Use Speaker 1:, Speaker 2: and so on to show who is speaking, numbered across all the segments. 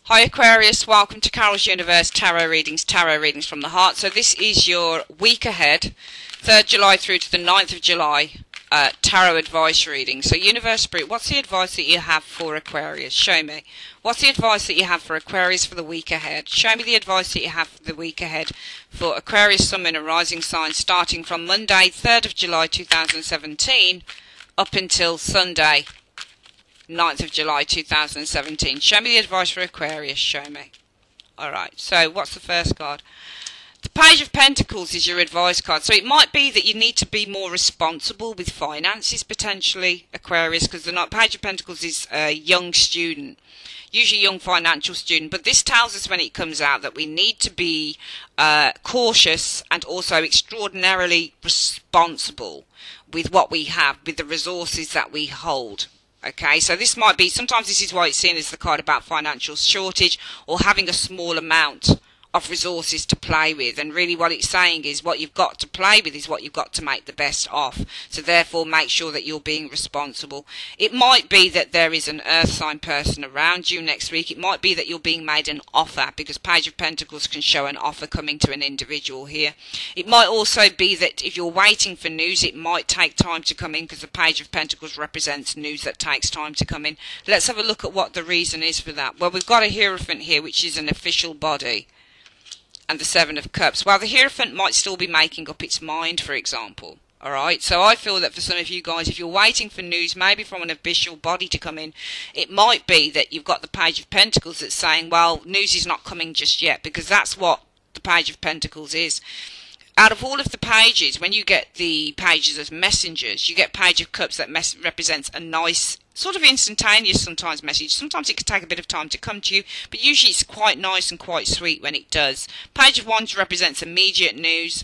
Speaker 1: Hi Aquarius, welcome to Carol's Universe Tarot Readings from the Heart. So this is your week ahead, 3rd July through to the 9th of July, tarot advice reading. So Universe Spirit, what's the advice that you have for Aquarius? Show me. What's the advice that you have for Aquarius for the week ahead? Show me the advice that you have for the week ahead for Aquarius, Sun, Moon and Rising signs starting from Monday, 3rd of July 2017 up until Sunday, 9th of July 2017. Show me the advice for Aquarius. Show me. Alright, so what's the first card? The Page of Pentacles is your advice card. So it might be that you need to be more responsible with finances, potentially, Aquarius, because the Page of Pentacles is a young student, usually a young financial student. But this tells us when it comes out that we need to be cautious and also extraordinarily responsible with what we have, with the resources that we hold. Okay, so this might be, sometimes this is why it's seen as the card about financial shortage or having a small amount of resources to play with, and really what it's saying is what you've got to play with is what you've got to make the best of. So therefore make sure that you're being responsible. It might be that there is an earth sign person around you next week. It might be that you're being made an offer, because Page of Pentacles can show an offer coming to an individual here. It might also be that if you're waiting for news, it might take time to come in, because the Page of Pentacles represents news that takes time to come in. Let's have a look at what the reason is for that. Well, we've got a Hierophant here, which is an official body, and the Seven of Cups. Well, the Hierophant might still be making up its mind, for example. Alright, so I feel that for some of you guys, if you're waiting for news, maybe from an official body to come in, it might be that you've got the Page of Pentacles that's saying, well, news is not coming just yet, because that's what the Page of Pentacles is. Out of all of the pages, when you get the pages as messengers, you get Page of Cups that represents a nice, sort of instantaneous sometimes message. Sometimes it can take a bit of time to come to you, but usually it's quite nice and quite sweet when it does. Page of Wands represents immediate news.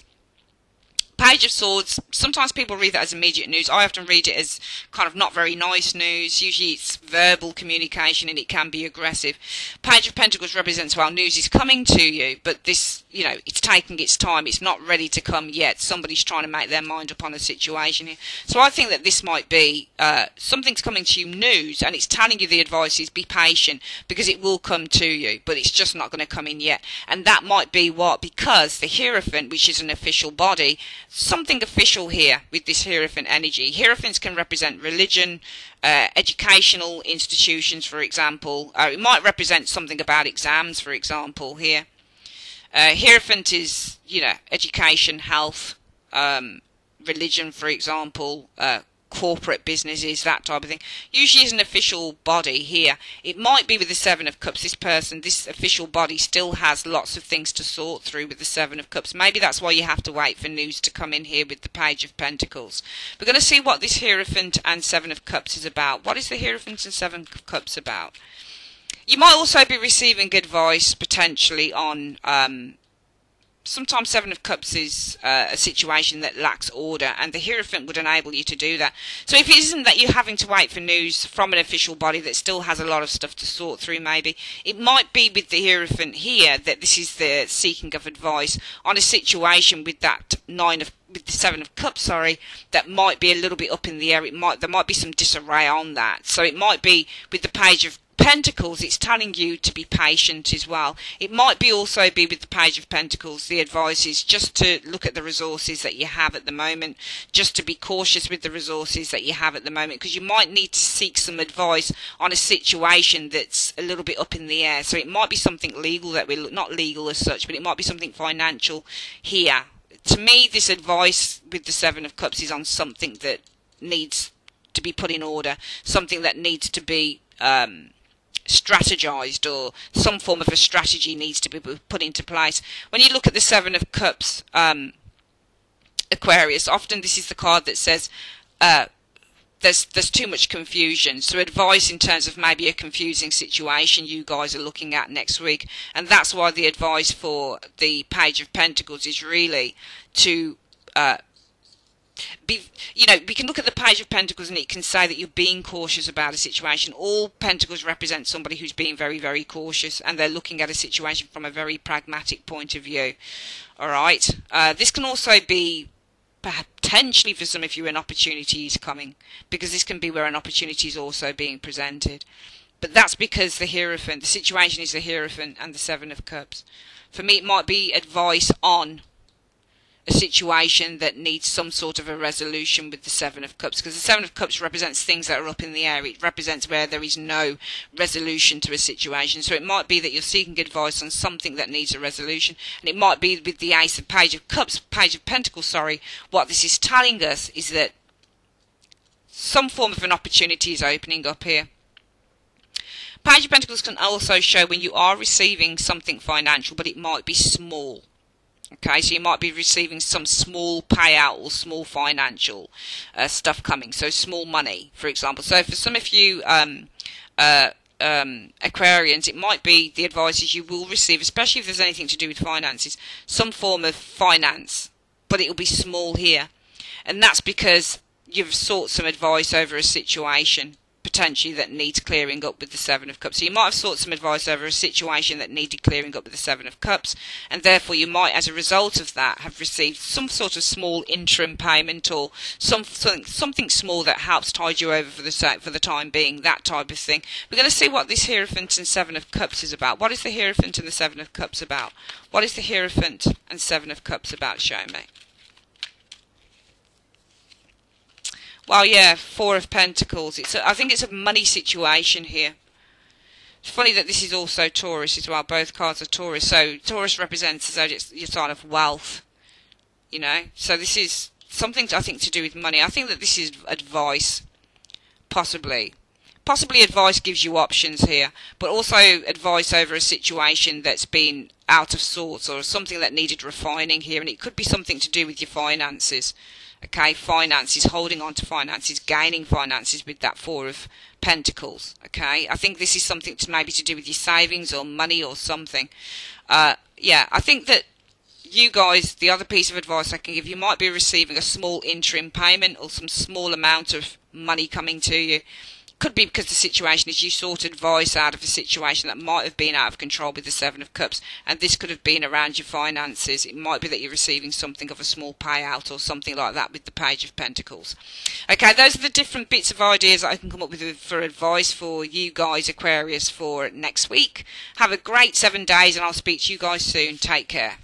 Speaker 1: Page of Swords, sometimes people read that as immediate news. I often read it as kind of not very nice news. Usually it's verbal communication and it can be aggressive. Page of Pentacles represents, well, news is coming to you, but this, you know, it's taking its time. It's not ready to come yet. Somebody's trying to make their mind up on a situation here. So I think that this might be something's coming to you, news, and it's telling you the advice is be patient, because it will come to you, but it's just not going to come in yet. And that might be what? Because the Hierophant, which is an official body, something official here with this Hierophant energy. Hierophants can represent religion, educational institutions, for example. It might represent something about exams, for example, here. Hierophant is, you know, education, health, religion, for example, corporate businesses, that type of thing. Usually is an official body here. It might be with the Seven of Cups, this person, this official body still has lots of things to sort through with the Seven of Cups. Maybe that's why you have to wait for news to come in here with the Page of Pentacles. We're going to see what this Hierophant and Seven of Cups is about. What is the Hierophant and Seven of Cups about? You might also be receiving advice potentially on sometimes Seven of Cups is a situation that lacks order, and the Hierophant would enable you to do that. So if it isn't that you're having to wait for news from an official body that still has a lot of stuff to sort through, maybe, it might be with the Hierophant here that this is the seeking of advice on a situation with that with the Seven of Cups, sorry, that might be a little bit up in the air. There might be some disarray on that. So it might be with the Page of Pentacles, it's telling you to be patient as well. It might be also be with the Page of Pentacles, the advice is just to look at the resources that you have at the moment, just to be cautious with the resources that you have at the moment, because you might need to seek some advice on a situation that's a little bit up in the air. So it might be something legal that we're not legal as such, but it might be something financial here. To me, this advice with the Seven of Cups is on something that needs to be put in order, something that needs to be strategized, or some form of a strategy needs to be put into place. When you look at the Seven of Cups, Aquarius, often this is the card that says there's too much confusion. So advice in terms of maybe a confusing situation you guys are looking at next week, and that's why the advice for the Page of Pentacles is really to you know, we can look at the Page of Pentacles and it can say that you're being cautious about a situation. All Pentacles represent somebody who's being very, very cautious, and they're looking at a situation from a very pragmatic point of view. Alright, this can also be potentially for some of you an opportunity is coming, because this can be where an opportunity is also being presented. But that's because the Hierophant, the situation is the Hierophant and the Seven of Cups. For me, it might be advice on a situation that needs some sort of a resolution with the Seven of Cups, because the Seven of Cups represents things that are up in the air. It represents where there is no resolution to a situation. So it might be that you're seeking advice on something that needs a resolution, and it might be with the Ace of Page of Cups, Page of Pentacles, sorry. What this is telling us is that some form of an opportunity is opening up here. Page of Pentacles can also show when you are receiving something financial, but it might be small. Okay, so you might be receiving some small payout or small financial stuff coming. So small money, for example. So for some of you Aquarians, it might be the advice is you will receive, especially if there's anything to do with finances, some form of finance, but it will be small here. And that's because you've sought some advice over a situation potentially that needs clearing up with the Seven of Cups. So you might have sought some advice over a situation that needed clearing up with the Seven of Cups, and therefore you might, as a result of that, have received some sort of small interim payment or something small that helps tide you over for the time being, that type of thing. We're going to see what this Hierophant and Seven of Cups is about. What is the Hierophant and the Seven of Cups about? What is the Hierophant and Seven of Cups about? Show me. Well, yeah, Four of Pentacles. I think it's a money situation here. It's funny that this is also Taurus as well. Both cards are Taurus. So Taurus represents as though it's your sign of wealth. You know? So this is something, I think, to do with money. I think that this is advice. Possibly. Possibly advice gives you options here. But also advice over a situation that's been out of sorts or something that needed refining here. And it could be something to do with your finances. Okay, finances, holding on to finances, gaining finances with that Four of Pentacles. Okay, I think this is something to maybe to do with your savings or money or something. Yeah, I think that you guys, the other piece of advice I can give you, might be receiving a small interim payment or some small amount of money coming to you. Could be because the situation is you sought advice out of a situation that might have been out of control with the Seven of Cups, and this could have been around your finances. It might be that you're receiving something of a small payout or something like that with the Page of Pentacles. Okay, those are the different bits of ideas that I can come up with for advice for you guys, Aquarius, for next week. Have a great 7 days, and I'll speak to you guys soon. Take care.